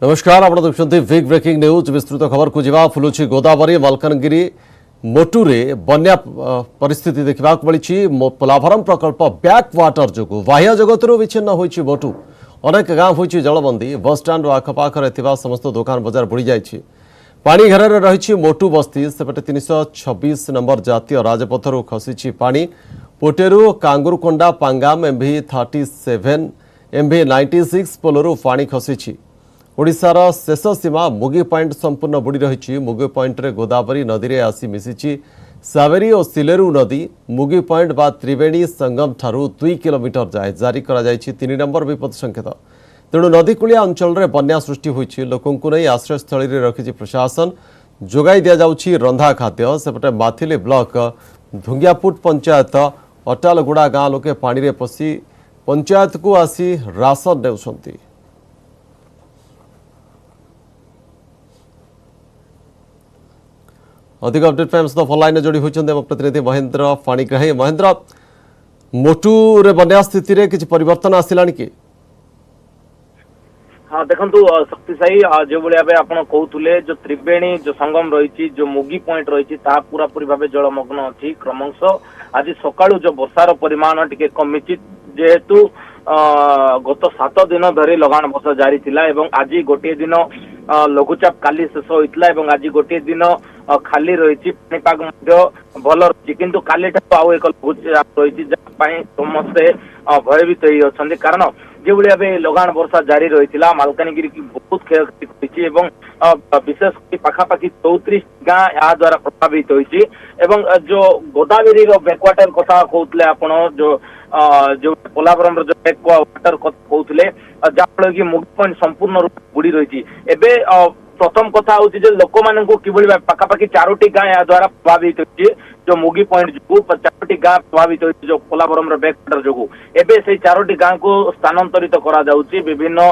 नमस्कार आप देखते बिग ब्रेकिंग न्यूज विस्तृत खबर को जीवा फुलुची गोदावरी मलकानगिरी मोटुरे बन्या परिस्थिति देखा मिली पोलाभरम प्रकल्प बैक वाटर जो बाह्य जगत विच्छिन्न होइछि मोटू अनेक गाँव होइछि जलबंदी बस स्टाण्ड आखपाखे समस्त दुकान बजार बुड़ी जाइछि पानी घेर रही मोटू बस्ती सेपटे 326 नंबर जातीय राजपथर खसी पानी पोटेरू कांगुरकोंडा पांगाम MV37 MV96 पोलरू पानी खसी ओडिशार शेष सीमा मुगी पॉइंट संपूर्ण बुड़ी रही मुगी पॉइंट रे गोदावरी नदी रे आसी मिसिछि सावेरी और सिलेरू नदी मुगी पॉइंट बा त्रिवेणी संगम ठारू 2 किलोमीटर जाए जारी करा जायछि 3 नंबर विपद संकेत तेणु नदीकूलिया अंचल रे बन्या सृष्टि होइछि लोकंकु नै आश्रयस्थली रे रखिछि प्रशासन जोगाई दिया जाउछि रंधा खाद्य सेपटे माथिली ब्लॉक धुंगियापुट पंचायत अटालगुड़ा गाँ लोके पानी रे पसी पंचायत को आसी राशन नेउछंती। अधिक अपडेट पे फोन लाइन जोड़ी होती प्रतिनिधि महेंद्र पाणिग्राही महेंद्र मोटू रे बन्या स्थिति रे किछि परिवर्तन आसिलानी कि हाँ देखु शक्तिशायी जो भाई आप कहते जो त्रिवेणी जो संगम रही जो मुगी पॉइंट रही पूरा पूरी भाव जलमग्न अच्छी क्रमश आज सकाळु जो वर्षार परिमाण टिके कमी जेहेतु गत 7 दिन धरी लगान वर्षा जारी थिला एवं आज गोटे दिन लघुचाप काली शेष होइतला एवं आज गोटे दिन खाली रही पाग भल रही किंतु काली आउ एक लघुचाप रही समस्ते भयभीत होती कारण जो भाव लगान वर्षा जारी रही मालकानगिरी की बहुत क्षय विशेष पाखापाखि 34 गाँ या द्वारा प्रभावित होती जो गोदावरी बैकवाटर कथा कहते आपण जो पोलाभरम जो बैकवाटर कहते जहाँफल कि मुगी पॉइंट संपूर्ण रूप बुड़ी रही प्रथम कथा हूँ लोक मान कि पाखापाखि 4टी गाँ या द्वारा प्रभावित होती जो मुगी पॉइंट जो 4टी गाँ प्रभावित होती जो पोलाभरम बैकवाटर जो एवं से 4टी गाँ को स्थानांतरित करा जाउची विभिन्न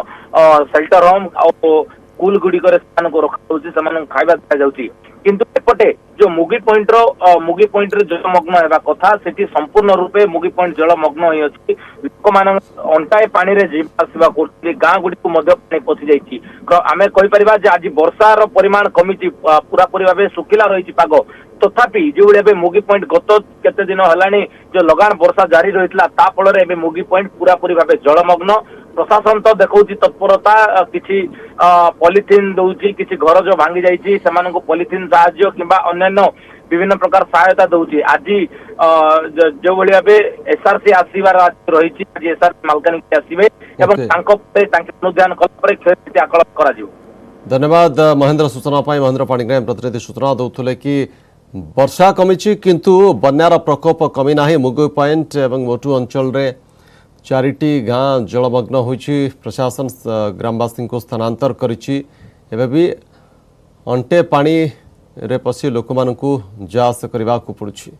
शेल्टर होम और स्कूल गुड़िक स्थान को रखा खाଇବା दिखाई किंतु एपटे जो मुगी पॉइंट जलमग्न होगा कथा से संपूर्ण रूपे मुगी पॉइंट जलमग्न हो लोक मान अंटाए पानी रे जीवासवा कर गाँ गुड़ी पानी पशि जाइए आम कहीपर आज वर्षार परिमाण कमी पूरा पूरी भाव सुखिला रही पाग तथापि जो भाई मुगी पॉइंट गत केते दिन है जो लगान वर्षा जारी रही फल मुगी पॉइंट पूरा पूरी भाव जलमग्न प्रशासन तो देखा तत्परता किसी पॉलिथिन दौची किसी घर जो भांगी जाइए से पॉलिथिन साहाय्य किंबा अन्य विभिन्न प्रकार सहायता दौची आज जो भाव एसआरसी आसबार रही आज एसआरसी मालकानगिरी आसवे अनुध्यान कला क्षयक्षति आकलन कर। धन्यवाद महेंद्र सूचना महेंद्र पाणिग्राही प्रतिनिधि सूचना दौले कि वर्षा कमी किंतु बन्यार प्रकोप कमी ना मुगी पॉइंट एवं मोटू अंचल रे 4टी गाँ जलमग्न होइछि प्रशासन ग्रामवासी को स्थानांतर करिछि एबे भी अंटे पानी रे पसी लोक मानकु जास करबा को पड़ुछि।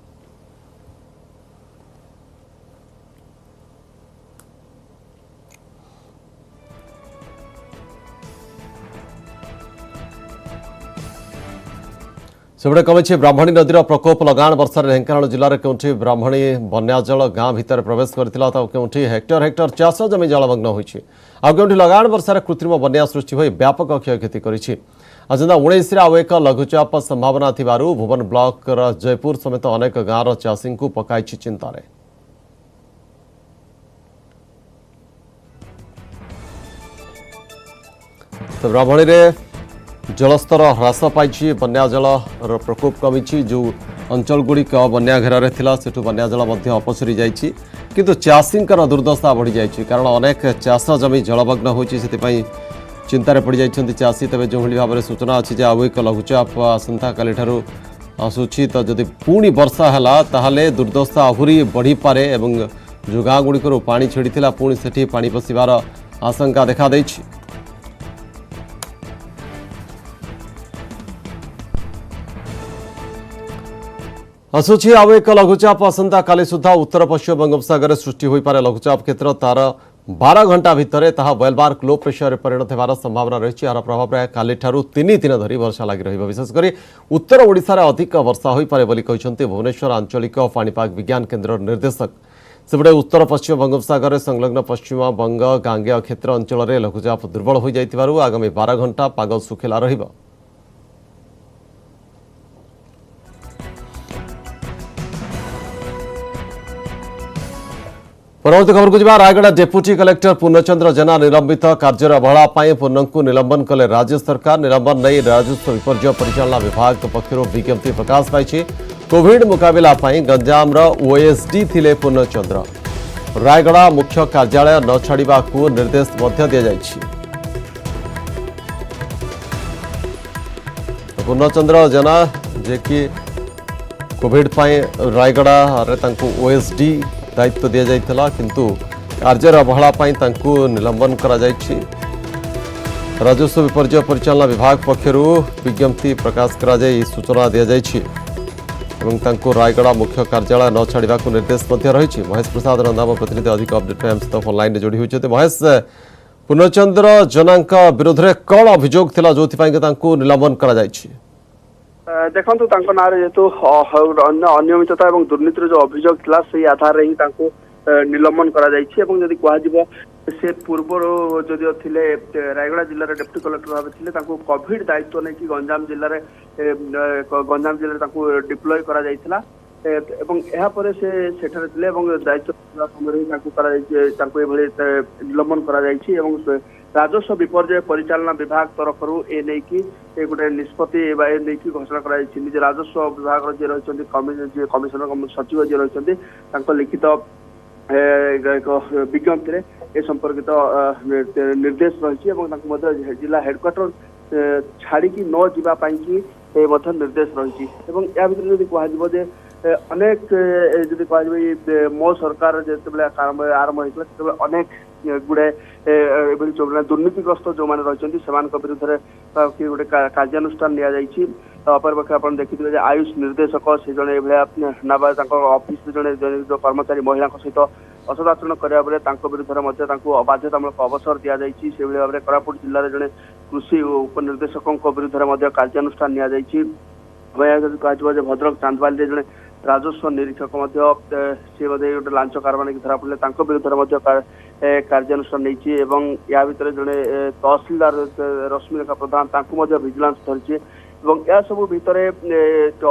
सेबड़े कमी ब्राह्मणी नदीर प्रकोप लगान वर्षा ढेंकानाल जिले में केउठी ब्राह्मणी बन्याजल गाँ भितर प्रवेश करथिला तो केउठी हेक्टर हेक्टर चाष जमी जलमग्न होइछि आ केउठी लगान वर्षा कृत्रिम बन्या सृष्टि होई व्यापक क्षयक्षति करिछि। आसंता 19 आउ एक लघुचाप संभावना थिबारु भुवन ब्लॉक जयपुर समेत अनेक गाँवर चाषी को पकाइछि चिंतार। तो ब्राह्मणी रे जलस्तर ह्रास पाई बन्याजल प्रकोप कमी जो अंचल गुड़िक बन्या घेर थिला सेठु बन्याजल अपसरी जाइछि किंतु चाषी दुर्दशा बढ़ी जाइछि कारण अनेक चाष जमी जलमग्न होइछि सेतिपई चिंतार पड़ जाइछन्ति चाषी। तेबे जो भाव में सूचना अच्छी आउ एक लघुचाप आसंता काली ठारू आसुछि तो जदि पुणी वर्षा है ताहले दुर्दशा आहुरी बढ़ी पारे एवं जो गाँ गुड़िक पानी छिड़ीला पुणी सेठी पानी पशिबार आशंका देखा देइछि। आसुछि आउ एक लघुचाप आसंता काली सुधा उत्तर पश्चिम बंगोपसागर सृष्टि हो पारे लघुचाप क्षेत्र तार 12 घंटा भितर ताहा वेलमार्क लो प्रेशर परिणत होवार संभावना रही यार प्रभाव में काली ठारू 3 दिन धरी वर्षा लगी रही विशेषकर उत्तर ओडिशा रे अधिक वर्षा हो पारे बोली कहते भुवनेश्वर आंचलिक पाणीपाग विज्ञान केन्द्र निर्देशक सेपटे उत्तर पश्चिम बंगोपसागर में संलग्न पश्चिम बंग गांगेय क्षेत्र अंचल में लघुचाप दुर्बल हो जाइथिबारु आगामी 12 घंटा पाग सुखिला रहिबो। परवर्ती खबर को जावा रायगढ़ डेप्यूटी कलेक्टर पूर्णचंद्र जेना निलंबित कार्यर अवहेला पूर्ण को निलंबन कले राज्य सरकार। निलंबन नहीं राजस्व विपर्य परिचालना विभाग पक्षर विज्ञप्ति प्रकाश पाई। कोविड मुकाबला गंजाम ओएसडी थिले पूर्णचंद्र। रायगढ़ मुख्य कार्यालय न छाड़ा को निर्देश दि जाइछि। पूर्णचंद्र जेना जे कि कोविड रायगढ़ ओएसडी दायित्व दि जाइथिला किंतु कार्यर अवहेला निलंबन करा जाइछि। राजस्व विपर्य परिचालना विभाग पक्षर विज्ञप्ति प्रकाश करा जाई सूचना दि जाइछि एवं तांको रायगढ़ मुख्य कार्यालय न छाड़ा को निर्देश रही। महेश प्रसाद रंधाम प्रतिनिधि अधिक अपडेट में सहित फोन लाइन जोड़ी होती। महेश, पूर्णचंद्र जेना विरोध में कौन अभियोग थिला जो निलंबन करा जाइछि? देखो ना जेहेतु अनियमितता और दुर्नीतिर जो अभियोग था से आधार ही निलंबन करा से पूर्व जदिव थिले रायगढ़ जिले डेप्यूटी कलेक्टर भाव थे कोविड दायित्व नहीं कि गंजाम जिले डिप्लॉय करा जाइथिला एवं से दायित्व समय निलंबन करा राजस्व विपर्य परिचालना विभाग तरफ गोटे निष्पत्ति घोषणा कर राजस्व विभाग जी रही कमिशनर सचिव जी रही लिखित विज्ञप्ति ए संपर्कित निर्देश रही जिला हेडक्वार्टर छाड़ी न जावाई निर्देश रही। या भर कह अनेक जदि कह मो सरकार जो आरंभ होता अनेक गुड़े दुर्नीतिग्रस्त जो मैंने रही विरुद्ध में गोटे कार्यानुष्ठान नि अपरपक्ष आप देखिए आयुष निर्देशक से जड़े नाबा ऑफिस जड़े जो कर्मचारी महिला सहित असदाचरण करने विरुद्ध में बाध्यतामूलक अवसर दि जाइए से भाव में कोरापुट जिले में जड़े कृषि उपनिर्देशकों विरुद्ध में कार्यानुष्ठान नि कह भद्रक चांदवाली जड़े राजस्व निरीक्षक सी गोटे लांच कारबार की धरा पड़े विरुद्ध कार्यानुष्ठान नहीं या भितर जड़े तहसिलदार रश्मिरेखा प्रधान भिजिलांस धरी या सब भितर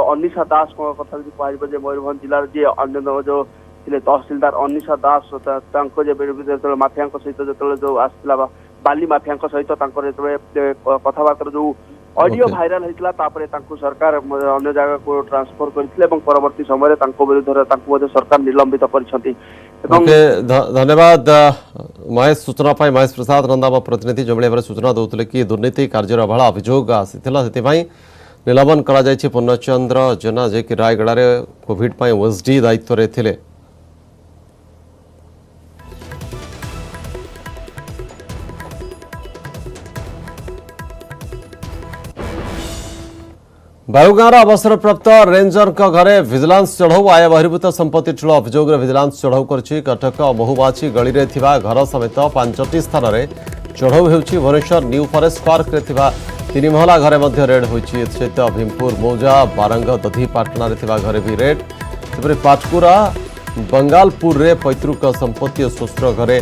अनिशा दास कथा कह मयूरभंज जिलार जी अन्य जो थे तहसिलदार अनिशा दास जो माफिया सहित जो आसला बाली माफिया सहित कथबार्ता जो ऑडियो भाइराल होता सरकार अन्य जगह को ट्रांसफर करते परवर्ती समय विरुद्ध सरकार निलंबित कर। धन्यवाद महेश सूचना पाई। महेश प्रसाद नंदा प्रतिनिधि जो भाव सूचना दूसरे कि दुर्नीति कार्य अवहेला अभियोग आसाला से निलंबन करा जाइछि पूर्णचंद्र जेना जे कि रायगढ़ में कोविड ओएसडी दायित्व रे थिले। बायुगाँव अवसरप्राप्त रेंजर घरे विजिलेंस चढ़ऊ आय बहिर्भूत संपत्ति ठूल अभियोग विजिलेंस चढ़ऊ कर कटक महुबाची गली में घर समेत 5टी स्थान में चढ़ऊ हो। भुवनेश्वर न्यू फॉरेस्ट पार्क में 3 महला घरे रेड होती सहित भीमपुर मौजा बारंग दधीपाटना घरे भी रेड सेपरी पाटकुरा बंगालपुर रे पैतृक संपत्ति श्वशुर घरे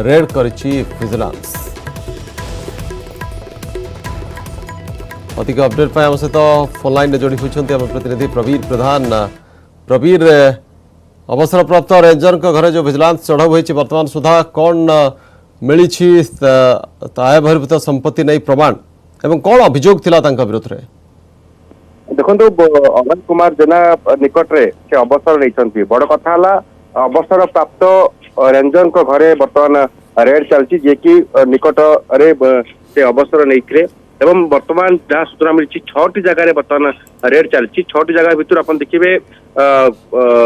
रेड कर विजिलेंस। अधिक अपडेट आम सहित फोन लाइन जोड़ी होती प्रतिनिधि प्रवीर प्रधान। प्रवीर, अवसरप्राप्त रेंजर घरे जो विजिलेंस चढ़ऊ होती वर्तमान सुधा कौन मिली आय बहिर्भूत संपत्ति नहीं प्रमाण एवं कौन अभियोग थिला विरुद्ध रे? देखो अमन कुमार जेना निकट रे से अवसर नहीं बड़ कथा अवसर प्राप्त रेंजर घरे वर्तमान रेड चलती जे कि निकट रे से अवसर नहीं एवं वर्तमान जहाँ सूचना मिली 6टी जगह बर्तमान रेड चलती 6टी जगह भितर आप देखिए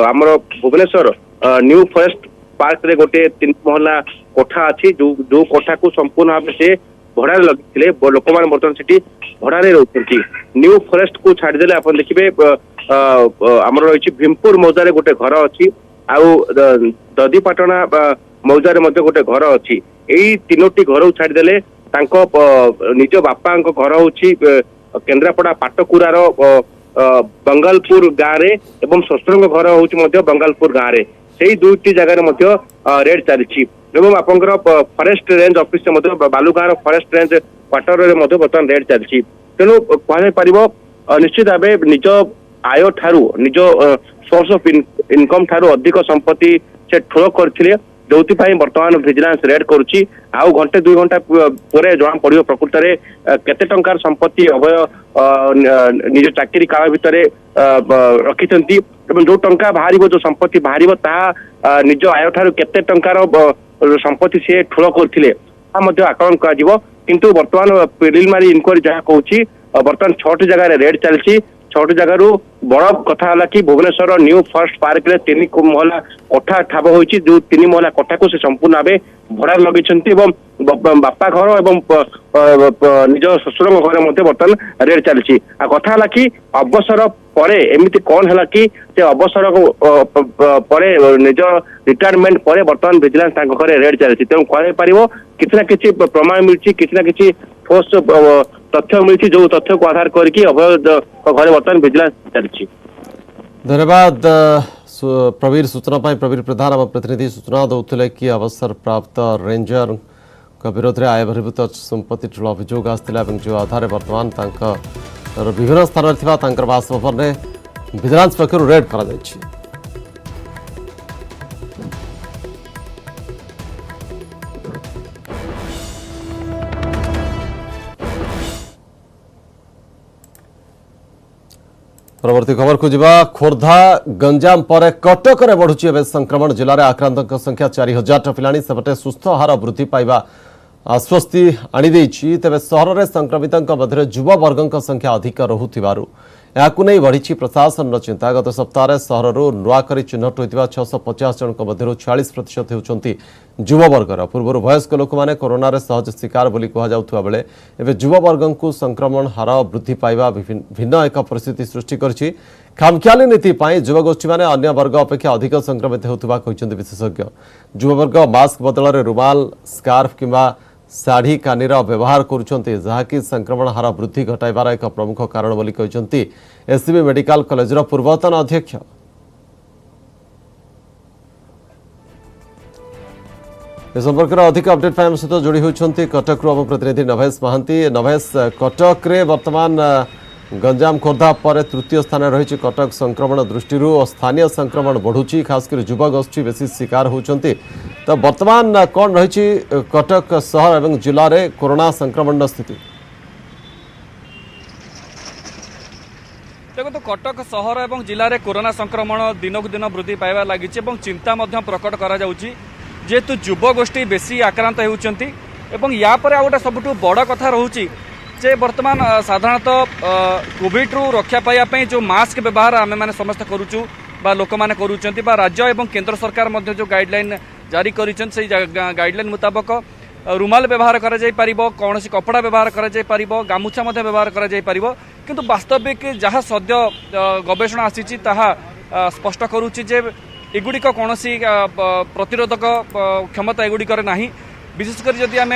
आमर भुवनेश्वर न्यू फॉरेस्ट पार्क रे गोटे 3 महला कोठा अच्छी जो कोठा को संपूर्ण भाव से भड़ा लगे लोक मैंने बर्तमान से भड़ा रोचे न्यू फॉरेस्ट को छाड़देले आप देखिए आमर रही भीमपुर मौजार गोटे घर अच्छी आउ दधीपाटना मौजार गोटे घर अच्छी यही 3टी घर छाड़देले निज बापा घर हूँ केन्द्रापड़ा पाटकुरार बंगालपुर गाँव में एवं शशुर घर हूँ बंगालपुर गाँव में सेही दुईटी जगह मध्य रेड चली एवं आपंकर forest range office Balugaon forest range quarter बर्तमान रेड चली तेणु कह निश्चित भाव निज आय ठारू निज सोर्स ऑफ इनकम ठारू अधिक संपत्ति से ठुल करथिले जो बर्तमान विजिलेंस रेड करुच्ची आउ घंटे 2 घंटा पर जना पड़ो प्रकृत में केते टंकार संपत्ति अभय निज चाकरी काल भितर रखिछंती एवं जो टंका बाहर जो संपत्ति बाहर ता निज आय ठारू केते टंकार संपत्ति से ठुल करथिले आकलन कर किंतु बर्तमान प्रिलिमिनरी इंक्वायरी जहाँ कहूँ बर्तमान 6टी जगह रेड चलती 6टी जगह बड़ कथा है कि भुवनेश्वर न्यू फर्स्ट पार्क रे 3 महला कोठा ठाब होती जो 3 महला कोठा को से संपूर्ण भाव भड़ा लगे बापा घर एवं निज शशुर घर बर्तमान रेड चलती कथा है कि अवसर पर एमती कौन है कि अवसर पर निज रिटायरमेंट पर बर्तमान विजिलेंस घर रेड चलती तेणु कह किसी ना कि प्रमाण मिली किसी ना कि ठोस तथ्य मिली जो तथ्य को आधार करके अभय घर बर्तमान विजिलेंस चलती। धन्यवाद प्रवीर सूचना प्रवीर प्रधान आम प्रतिनिधि सूचना दौले कि अवसर प्राप्त रेंजर विरोध में आय बहिर्भूत संपत्ति ठुल अभियोग आसाला जो आधार बर्तमान विभिन्न स्थान बासभवन में विजिलेंस पक्षर रेड कर परवर्ती खबर को जिबा खोर्धा गंजाम पर कटक रे बढ़ुची एवं संक्रमण जिले में आक्रांतों संख्या 4000 टपिलानी सेपटे सुस्थ हार वृद्धि पाइबा आश्वस्ति आनी तेबे सहर में संक्रमितों मध्य युववर्ग संख्या अधिक रहुथिबारु याकु नहीं बढ़ी प्रशासन चिंता गत सप्ताह सहर नुआकरी चिन्हट होता 650 जन मध्य 40% होती युववर्गर पूर्व वयस्क लोक मैंने कोरोना सहज शिकार बोली कहुआ बेले एवं युववर्ग को संक्रमण हार वृद्धि पाइबा भिन्न एक परिस्थिति सृष्टि करछि खामखियाली नीति युवगोष्ठी मैंने अन्य वर्ग अपेक्षा अधिक संक्रमित होता विशेषज्ञ युववर्ग मास्क बदल में रुमाल स्कार्फ किंवा शाढ़ी कानीर व्यवहार करुँच संक्रमण हार वृद्धि घटाइबार एक प्रमुख कारण बोली कहते एससीबी मेडिकल कॉलेज पूर्वतन अध्यक्ष। इस संपर्क में अधिक अपडेट आम सहित जोड़ी होती कटक आम प्रतिनिधि नभेश महांती। नभेश कटक रे वर्तमान गंजाम खोर्धा पर तृतीय स्थान रही कटक संक्रमण दृष्टि स्थानीय संक्रमण बढ़ुची खासकर युवगोष्ठी बेसी शिकार होती तो वर्तमान कौन रही कटक शहर एवं जिले में कोरोना संक्रमण स्थिति? देखो तो कटक शहर एवं जिले में कोरोना संक्रमण दिनक दिन वृद्धि पाइबा लगी चिंता प्रकट करा जेहेतु युवगोष्ठी बेसी आक्रांत होती या गोटे सबुठ बड़ कथा रोचे जे वर्तमान साधारणतः कोविड रु रक्षा पाइबापी जो मास्क व्यवहार आम मैंने समस्त करुचु बा लोक मैंने करुचंती बा राज्य एवं केंद्र सरकार मध्य जो गाइडलाइन जारी करिछन से गाइडलाइन मुताबक रुमाल व्यवहार करा जाय परिबो कौन कपड़ा व्यवहार करा जाय परिबो गामुछा मध्य व्यवहार करा जाय परिबो किंतु वास्तविक जहाँ सद्य गवेषणा आसीची ताहा स्पष्ट करुची जे एगुड़िक कौन प्रतिरोधक क्षमता एगुड़िकर नाही विशेषकर जदि आम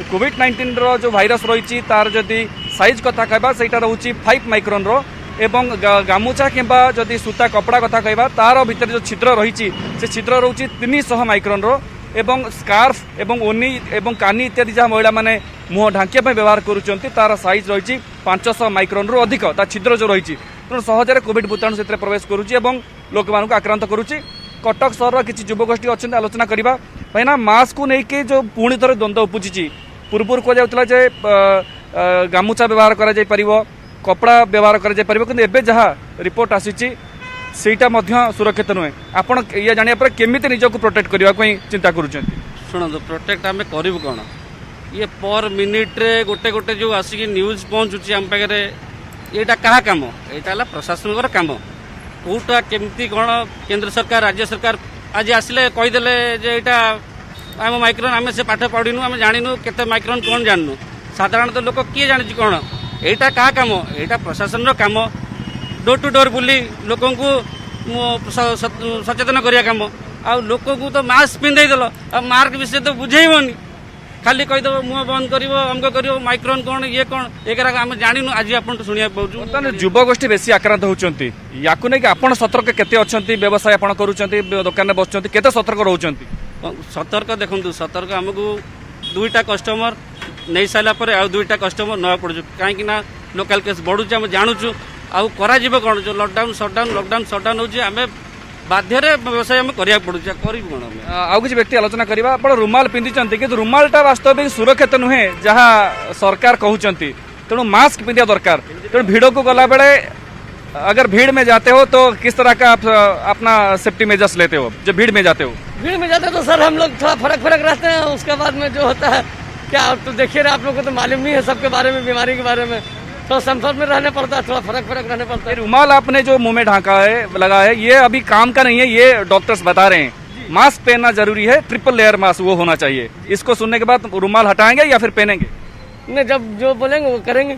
कोविड-19 रो जो भाइरस रही तार जदि साइज कथा कहबा सेटा रहउची 5 माइक्रोन रो एवं गामुछा किंबा जदि सूता कपड़ा कथा कहबा तार भीतर जो छिद्र रही से छिद्र रहउची 300 माइक्रोन रो एवं स्कार्फ एवं ओनी एवं कानी इत्यादि जहाँ महिला माने मुह ढांकिया व्यवहार करुचंती तार साइज रही 500 माइक्रोन रू अधिक ता छिद्र जो रही तेणु सहजरे कोविड भूताणु से प्रवेश करुच्ची एवं लोक मानक आक्रांत करुच्ची। कटक सहर किसी युवगोष्ठी अच्छा आलोचना करवा कहीं मास्क को लेकिन जो पुणी थे द्वंद्व उपजी पूर्व कहला जे गामुछा व्यवहार कर कपड़ा व्यवहार कर जहाँ रिपोर्ट आसी सुरक्षित नुहे आपड़ ये जाना पर केमी निजक प्रोटेक्ट करने चिंता कर शुणु प्रोटेक्ट आम करूँ कौन ये पर मिनिट रे गोटे गोटे जो आसिक न्यूज पहुँचुची आम पाखे यहाँ क्या कम यहाँ प्रशासन कम कौटा केमती कौन केंद्र सरकार राज्य सरकार आज आसिले कहीदेले जे यहाँ आम माइक्रोन आम से पाठ पढ़ीनु आम जानू केते माइक्रोन कौन जानू साधारणतः लोक किए जानी कौन यहाँ क्या कम यहाँ प्रशासन कम डोर टू डोर बुली लोक सचेतन करिया कम आ लोक को तो मास्क पिंधेदेल आ मार्क विषय तो बुझेबनी खाली कहीदेव मुह बंद कर अमक कर माइक्रोन कौन ये कौन एक आम जानू आज आप शुणा पाऊँ ବର୍ତ୍ତମାନ ଯୁବଗୋଷ୍ଠୀ ବେଶୀ ଆକ୍ରାନ୍ତ ହେଉଛନ୍ତି ୟାକୁ ନେଇକି ଆପଣ ସତର୍କ କେତେ ଅଛନ୍ତି ବ୍ୟବସାୟ ଆପଣ କରୁଛନ୍ତି ଦୋକାନରେ ବସୁଛନ୍ତି କେତେ ସତର୍କ ରହୁଛନ୍ତି सतर्क देखु सतर्क आमको दुईटा कस्टमर नहीं सारा पर आउ दुईटा कस्टमर ना पड़ू कहीं लोकल केस बढ़ुचे आम जानूँ आउ करा कौन जो लॉकडाउन सटडाउन होची आम बाध्य व्यवसाय आम करा पड़ू कौन आउ किसी व्यक्ति आलोचना करवा आप रुमाल पिंधिंट कि रुमालटा वास्तविक सुरक्षित नुहे जहाँ सरकार कहते तेणु मास्क पिंधा दरकार तेणु भीड़ को गला बेले अगर भीड़ में जाते हो तो किस तरह का आप अपना सेफ्टी मेजर्स लेते हो जब भीड़ में जाते हो भीड़ में जाते तो सर हम लोग थोड़ा फर्क रहते हैं उसके बाद में जो होता है क्या आप तो देखिए रहे आप लोग को तो मालूम नहीं है सबके बारे में बीमारी के बारे में तो संपर्क में रहने पड़ता है थोड़ा फर्क रहने पड़ता है। रुमाल आपने जो मुंह में ढांका है लगा है ये अभी काम का नहीं है ये डॉक्टर्स बता रहे हैं मास्क पहनना जरूरी है ट्रिपल लेयर मास्क वो होना चाहिए इसको सुनने के बाद रुमाल हटाएंगे या फिर पहनेंगे नहीं जब जो बोलेंगे वो करेंगे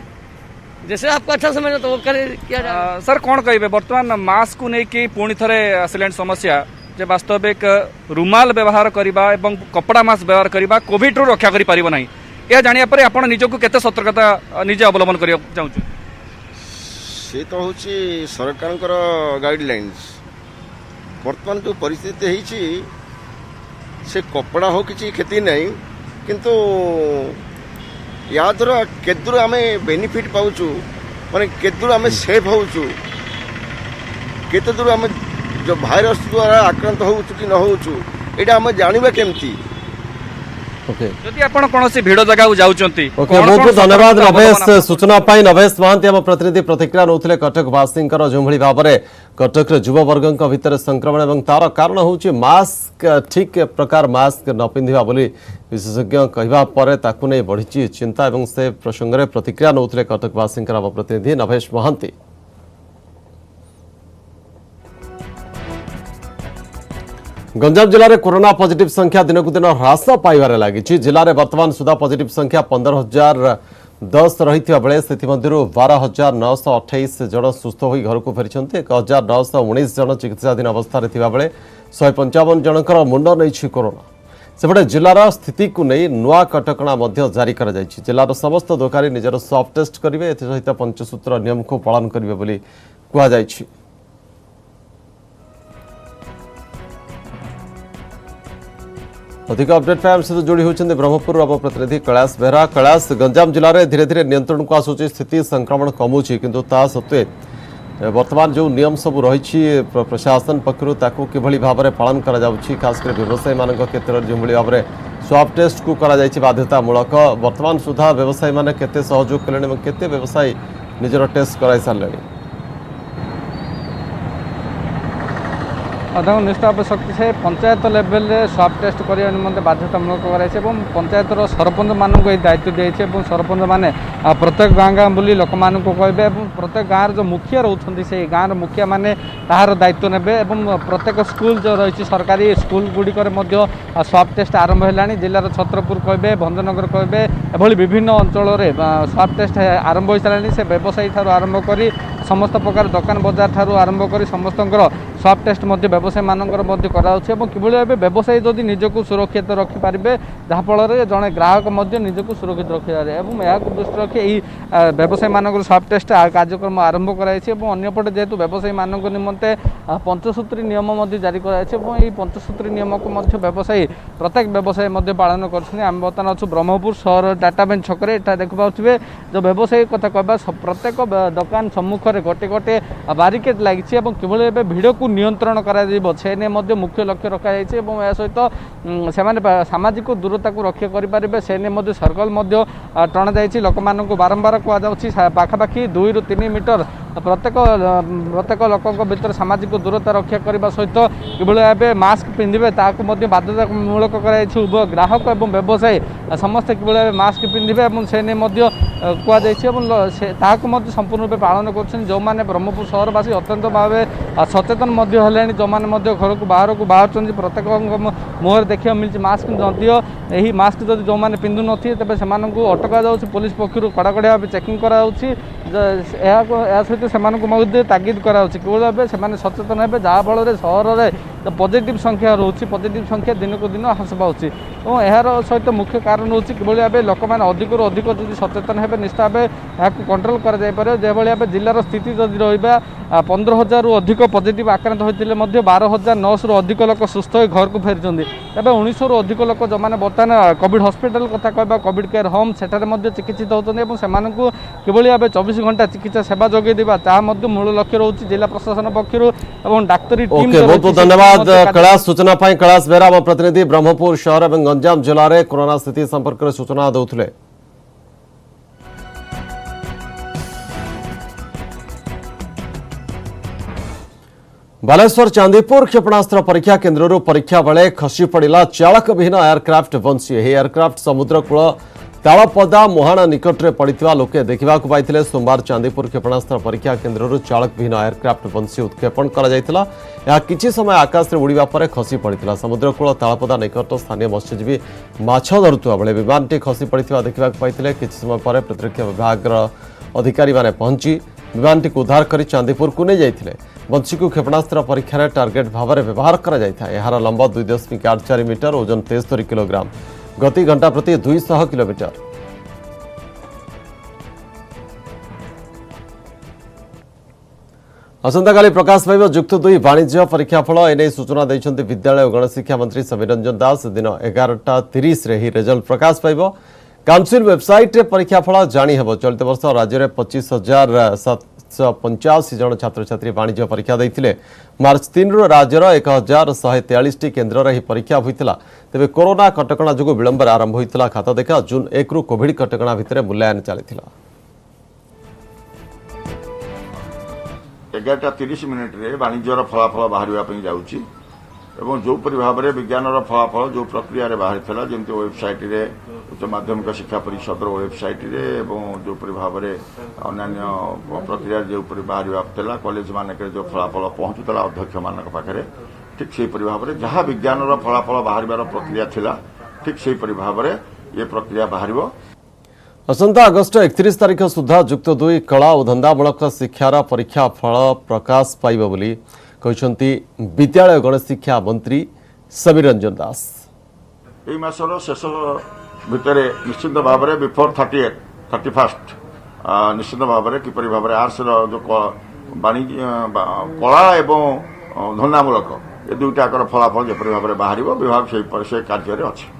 जैसे आपको अच्छा समझो तो वो करे किया जाए। सर कौन कहे बर्तमान मास्क को लेकिन पुणी थे आसिलेंट समस्या जे वास्तविक रुमाल व्यवहार करवा एवं कपड़ा मास्क व्यवहार करवा कोविड रु रक्षा करि नहीं यह जानिया पर आपण निजको केते सतर्कता निजे अवलंबन करिया चाहूछु से तो होची सरकारकर गाइडलाइंस वर्तमान जो परिस्थिति होईची से कपड़ा हो किसी क्षति नहीं किंतु या द्वारा केदूर आम बेनिफिट पाऊँ माने केदूर आम सेफ होचु केते दूर आम जो भाइरस द्वारा आक्रांत होचु कि न होचु एटा आम जानिबा केमती ओके जदि आपण कोनोसी भीड़ जगह को जाउचंती ओके बहुत बहुत धन्यवाद नवेश सूचना पाई नवेश महांती आम प्रतिनिधि प्रतिक्रिया नौथिले कटक वासींकर जो भली भाबरे कटक रे युवा वर्गक भितर संक्रमण एवं तार कारण होची मास्क ठीक प्रकार मास्क न पिंधिबा बोली विशेषज्ञ कहवा पर ताकु नै बढ़िची चिंता एवं से प्रसंग रे प्रतिक्रिया नौथिले कटक वासींकर आम प्रतिनिधि नवेश महांती। गंजाम जिले में कोरोना पॉजिटिव संख्या दिन को दिन ह्रास पाइबार लगी जिले में वर्तमान सुधा पॉजिटिव संख्या 15,010 रही बेले से 12,928 जन सुस्थ हो घर को फेरी 1,919 जन चिकित्साधीन अवस्था बेले 155 जनकर मुंड नहीं कोरोना सेपटे जिलार स्थिति को नहीं नुआ कटकणा जारी कर जिलार समस्त दोकानी निजर स्वाब टेस्ट करेंगे सहित पंचसूत्र नियम को पालन करेंगे कहुई। अधिक अपडेट पे सहित जोड़ी होती ब्रह्मपुर आम प्रतिनिधि कैलाश बेहरा। कैलाश गंजाम जिले में धीरे धीरे नियंत्रण को आसूची स्थिति संक्रमण कमुची किंतु ता सत्वे वर्तमान जो नियम सब रही प्रशासन पक्षर किभली भाव में पालन करा जाउछि खासकर व्यवसायी मान क्षेत्र में जो भाव में स्वाब टेस्ट को करा जाइछि बाध्यतामूलक वर्तमान सुधा व्यवसायी मैंने केते सहयोग कले केते व्यवसायी निजर टेस्ट कराई सारे देखो निश्चित शक्ति से पंचायत लेवल में स्वाब टेस्ट करने निमंते बाध्यतामूलक कराई पंचायतर सरपंच मानक दायित्व दिखाई सरपंच मैंने प्रत्येक गाँ गाँ बुली लोक मान कहे प्रत्येक गाँव जो मुखिया रोचे से गाँव मुखिया मैंने तार दायित्व ने प्रत्येक स्कूल जो रही सरकारी स्कूल गुड़िक स्वाब टेस्ट आरंभ है जिलार छत्रपुर कहे भंजनगर कहे एभली विभिन्न अंचल में स्वाब टेस्ट आरंभ हो सारे से व्यवसायी ठार आरंभ कर समस्त प्रकार दुकान बजार ठार आरंभ कर समस्त स्वाब टेस्ट व्यवसायी मानकर किभली भाव व्यवसायी जदि निजक सुरक्षित रखिपारे जहाँफल जड़े ग्राहक निजक सुरक्षित रखिपारे दृष्टि रखी यही व्यवसायी मान स्वाब टेस्ट कार्यक्रम आरंभ करपटे जेहेतु व्यवसायी मान निमंते पंचसूत्री नियम जारी कर पंचसूत्री नियम को व्यवसायी प्रत्येक व्यवसायी पालन कर बर्तमान अच्छु ब्रह्मपुर सहर डाटा बेंच छक देखुए जो व्यवसायी कथा कह प्रत्येक दुकान सम्मुख में गोटे गोटे बारिकेड लगी किभली भाव भिड़ को नियंत्रण करे मुख्य लक्ष्य रखा सहित से सामाजिक दूरता को रक्षा करेंगे से सर्कल टणा जाइए लोक मान बारंबार कहुच्छी पाखापाखि 2 ରୁ 3 मीटर प्रत्येक लोक भीतर सामाजिक दूरता रक्षा करने सहित किभली भाव मास्क पिंधे ताकू बाध्यतामूलक उभय ग्राहक और व्यवसायी समस्ते किभली भाव मास्क पिंधे से कहुई संपूर्ण रूप पालन कर जो मैंने ब्रह्मपुर सहरवासी अत्यंत भाव सचेतन है जो मैंने घर को बाहर प्रत्येक मुहर देखा मिली मास्क नदियो यही मास्क जब जो मैंने पिंधु न थे तेज से अटका जा पुलिस पक्षर कड़ाकड़ी भाव चेकिंग सहित से तागिद कर सचेतन हे जहाँफल सहर में पॉजिटिव संख्या रोचे पॉजिटिव संख्या दिन को दिन ह्रास पाऊँच और यार सहित मुख्य कारण हूँ किभली भाव लोक मैंने अधिक अधिक जब सचेतन है निश्चित भाव यहाँ कंट्रोल कर जो भाव जिलार स्थिति जदि रहा 15,000 रु अधिक पॉजिटिव आक्रांत होते 12,900 रु अधिक लोक सुस्थ हो घर को फेरी तेज 1900 रु अधिक लोक जो मैंने बर्तमान कोविड हॉस्पिटल कथा कहवा कोविड केयर होम सेठारे चिकित्सित होती किभली भाव 24 घंटा चिकित्सा सेवा जोगे देवा मूल लक्ष्य रोचे जिला प्रशासन पक्षर डाक्तरी टीम बहुत बहुत धन्यवाद कैलाश सूचना कैलाश बेहरा आम प्रतिनिधि ब्रह्मपुर शहर और गंजाम जिले में कोरोना स्थिति संपर्क में सूचना देउथिले। बालेश्वर चांदीपुर क्षेपणास्त्र परीक्षा केन्द्र परीक्षा बेले खसी पड़ा चालक विहीन एयरक्राफ्ट बंशी एयरक्राफ्ट समुद्रकूल तालपदा मुहाणा निकट में पड़ा लोके देखा पाई सोमवार चांदीपुर क्षेपणास्त्र परीक्षा केन्द्र चालक विहीन एयरक्राफ्ट बंशी उत्क्षेपण कर किसी समय आकाश में उड़ा पर खसी पड़ा समुद्रकूल तालपदा निकट स्थानीय मत्स्यजीवी माछ धरुवा बेले विमानटी खसी पड़ा देखा पाई किसी समय पर प्रतिरक्षा विभाग अधिकारी माने पहुंची विमानटी को उद्धार कर चांदीपुर को नहीं जाते बंशी को क्षेपणास्त्र परीक्षा टार्गेट भाव में व्यवहार कर लंब 2.84 मीटर ओजन 73 किलोग्राम गति घंटा प्रति 200 किलोमीटर। आसंता प्रकाश पाइब युक्त 2 वाणिज्य परीक्षाफल एने सूचना देते विद्यालय और गणशिक्षा मंत्री समीर रंजन दास दिन 11:30 ही रिजल्ट प्रकाश पाइब काउंसिल वेबसाइट परीक्षाफल जाणी हेब चलित वर्ष राज्य में 25,785 जन छात्र छात्री वाणिज्य परीक्षा देते मार्च 3 रु राज्यर 1,143 केन्द्र में परीक्षा होता तेज कोरोना कटकणा जो विलंब आरंभ होता खाता देखा जून 1 रु कोविड कटकणा भितर मूल्यांकन चली 11:30 वाणिज्यर फलाफल बाहर जाऊँगी एवं जोपरी भाव में विज्ञान फलाफल जो प्रक्रिया बाहरी जमी वेबसाइट उच्च माध्यमिक शिक्षा परिषद वेबसाइट जोपरी भाव में अन्य प्रक्रिया जोपरी बाहर कॉलेज मानक जो फलाफल पहुंचुला अध्यक्ष मान पाखे ठीक से भाव में जहाँ विज्ञान फलाफल बाहर प्रक्रिया थिला ठीक से भाव में ये प्रक्रिया बाहर। असंता अगस्ट 31 तारीख सुधा युक्त 2 कला और धंदामूलक शिक्षार परीक्षा फल प्रकाश पाइब बोली कहते विद्यालय गणशिक्षा मंत्री समीर रंजन दास। यही मासर शेष भितर निश्चित भाव में बिफोर 31 निश्चित भाव में किपरि भाव में आर्ट्स जो वाणिज्य कला एवं धंदामूलक ये दुईटाकर फलाफल जपरी भाव में बाहर विभाग से कार्य अच्छे।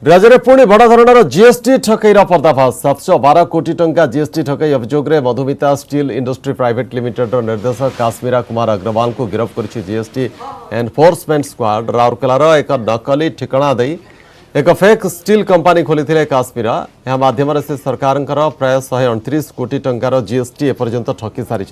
राज्य में पुणी बड़ धरणर जीएसटी ठकईर पर्दाफाश 712 कोटी टंका जीएसटी ठकई अभियोग में Madhumita steel industry private limited निर्देशक काश्मीरा कुमार अग्रवाल को गिरफ्त कर जीएसटी एनफोर्समेंट स्क्वाड राउरकेलार एक नकली ठिकाना दे एक फेक स्टील कंपानी खोली काश्मीरा यह माध्यम से सरकार प्राय 129 कोटी टंकार जीएसटी एपर्यंत ठकी सारी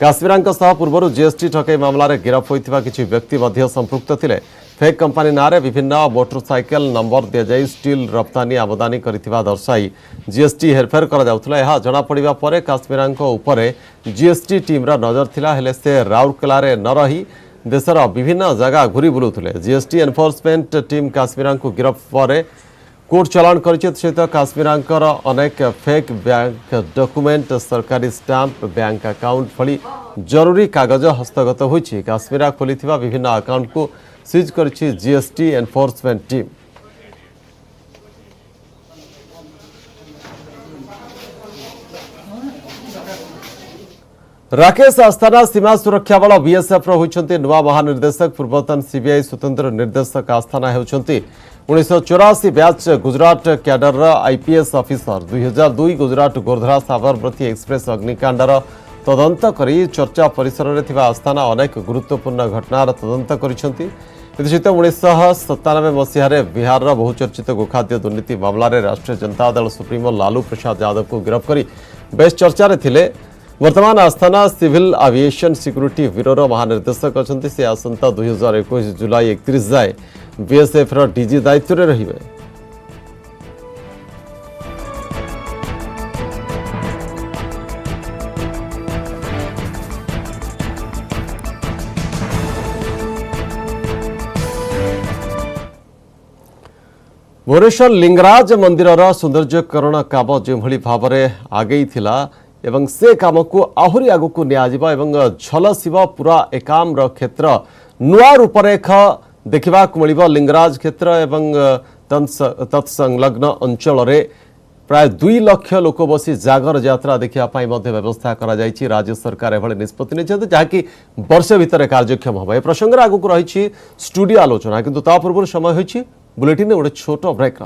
काश्मीरा पूर्व जीएसटी ठकई मामलें गिरफ्त होता किसी व्यक्ति संपृक्त थे फेक कंपानी नारे विभिन्न मोटरसाइकेल नंबर दि जाए स्टील रप्तानी आमदानी करथिबा दर्शाई जीएसटी हेरफेर करा जाउथला यह जना पड़िबा परे काश्मीरांको उपरे जीएसटी टीमर नजर थिला हेले से राउरकेलारे न रही देशर विभिन्न जगह घुरी बुलुथले जीएसटी एनफोर्समेंट टीम काश्मीरांको गिरफ्त परे कोर्ट चलाण करिछि सहित काश्मीरांकर अनेक फेक बैंक डॉक्यूमेंट सरकारी स्टाम्प बैंक अकाउंट भली जरूरी कागज हस्तगत होइछि काश्मीरा खोलिथिबा विभिन्न अकाउंट को सीज करछि जीएसटी एनफोर्समेंट टीम। राकेश आस्थाना सीमा सुरक्षा बल बीएसएफ होइछन्ति नुआ महानिर्देशक पूर्वतन सीबीआई स्वतंत्र निर्देशक आस्थाना हेउछन्ति 1984 batch Gujarat cadre IPS officer 2002 Gujarat Godhra Sabarmati express अग्निकांडर तदंत करी चर्चा परिसर में थिबा आस्थाना अनेक गुरुत्वपूर्ण घटनार तदंत करिछन्ति। सहित 1997 मसीह बिहार बहुचर्चित गोखाद्य दुर्नीति मामलें राष्ट्रीय जनता दल सुप्रीमो लालू प्रसाद यादव को गिरफ्त कर बेस चर्चा थिले। वर्तमान आस्थाना सिविल एविएशन सिक्यूरीटी ब्यूरो महानिर्देशक अच्छा से आसंता 2021 जुलाई 31 जाए बीएसएफ डीजी दायित्व में रहिबे। भुवनेश्वर लिंगराज मंदिर सौंदर्यकरण काम जो भाव में आगे एवं से काम को आहरी आग को नियाजिबा एवं झलसिबा पूरा एकाम्र क्षेत्र नुआ रूपरेख देखा मिल लिंगराज क्षेत्र एवं तत्संलग्न अंचल प्राय 2 लाख लोक बसी जागर यात्रा देखापी व्यवस्था राज्य सरकार एभली निष्पत्ति नहीं जहाँकि वर्षे भितर कार्यक्षम हम ए प्रसंग आगक रही स्टूडियो आलोचना किंतु ता पूर्व समय बुलेटिन गोटे छोट ब्रेक।